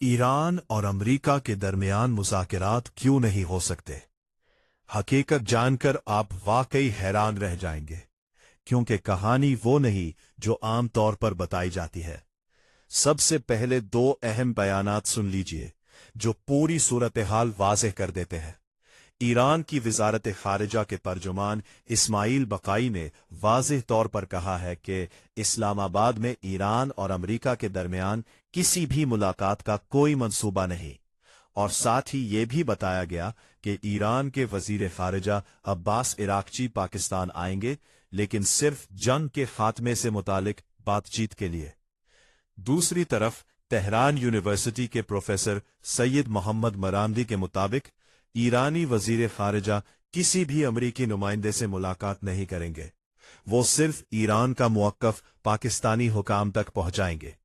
Iran और America के दरमियान मुज़ाकरात क्यों नहीं हो सकते? हकीकत जानकर आप वाकई हैरान रह जाएंगे, क्योंकि कहानी वो नहीं जो आम तौर पर बताई जाती है। सबसे पहले दो अहम बयानात सुन लीजिए जो पूरी सूरत हाल वाज़ेह कर देते हैं। ईरान की वज़ारत ख़ारिजा के तर्जुमान इस्माइल बकाई ने वाज़ेह तौर पर कहा है कि इस्लामाबाद में ईरान और अमेरिका के दरमियान किसी भी मुलाकात का कोई मंसूबा नहीं, और साथ ही ये भी बताया गया कि ईरान के वज़ीर ख़ारिजा अब्बास इराक़ची पाकिस्तान आएंगे, लेकिन सिर्फ जंग के खात्मे से मुतालिक बातचीत के लिए। दूसरी तरफ तेहरान यूनिवर्सिटी के प्रोफेसर सैयद मोहम्मद मरामदी के मुताबिक ईरानी वज़ीर ख़ारिजा किसी भी अमरीकी नुमाइंदे से मुलाकात नहीं करेंगे। वो सिर्फ ईरान का मुवक्क़फ़ पाकिस्तानी हुकाम तक पहुंचाएंगे।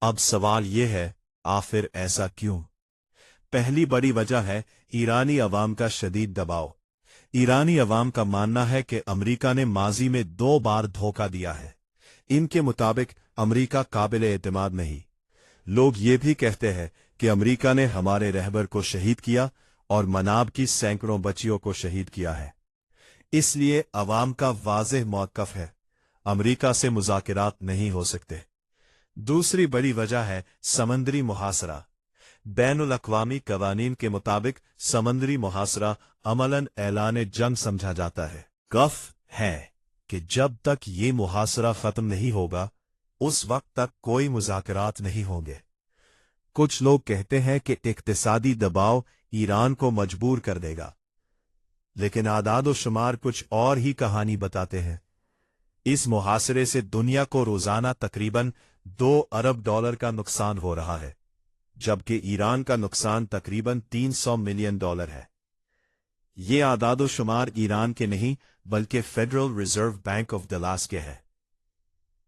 अब सवाल ये है, आखिर ऐसा क्यों? पहली बड़ी वजह है ईरानी अवाम का शदीद दबाव। ईरानी अवाम का मानना है कि अमरीका ने माजी में 2 बार धोखा दिया है। इनके मुताबिक अमरीका काबिल एतमाद नहीं। लोग ये भी कहते हैं कि अमरीका ने हमारे रहबर को शहीद किया और मनाब की सैकड़ों बच्चियों को शहीद किया है। इसलिए अवाम का वाज़ेह मौक़िफ़ है, अमरीका से मुज़ाकरात नहीं हो सकते। दूसरी बड़ी वजह है समंदरी मुहासरा। बैनुल अक़वामी क़वानीन के मुताबिक समंदरी मुहासरा अमलन ऐलान जंग समझा जाता है। गफ है कि जब तक ये मुहासरा ख़त्म नहीं होगा, उस वक्त तक कोई मुज़ाकरात नहीं होंगे। कुछ लोग कहते हैं कि इक़्तिसादी दबाव ईरान को मजबूर कर देगा, लेकिन आदाद शुमार कुछ और ही कहानी बताते हैं। इस मुहासरे से दुनिया को रोजाना तकरीबन $2 अरब का नुकसान हो रहा है, जबकि ईरान का नुकसान तकरीबन $300 मिलियन है। ये आदाद शुमार ईरान के नहीं, बल्कि federal reserve bank of Dallas के है।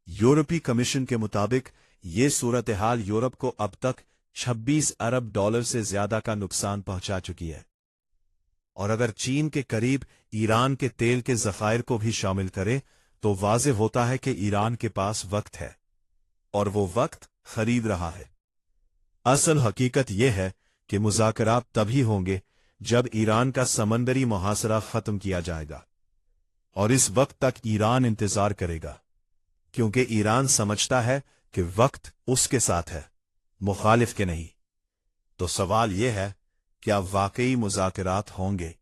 यूरोपीय कमीशन के मुताबिक ये सूरत हाल यूरोप को अब तक $26 अरब से ज्यादा का नुकसान पहुंचा चुकी है। और अगर चीन के करीब ईरान के तेल के ज़खायर को भी शामिल करे, तो वाज़ेह होता है कि ईरान के पास वक्त है, और वो वक्त खरीद रहा है। असल हकीकत यह है कि मुज़ाकरात तभी होंगे जब ईरान का समंदरी मुहासरा खत्म किया जाएगा, और इस वक्त तक ईरान इंतजार करेगा, क्योंकि ईरान समझता है कि वक्त उसके साथ है, मुखालिफ के नहीं। तो सवाल यह है, क्या वाकई मुज़ाकरात होंगे?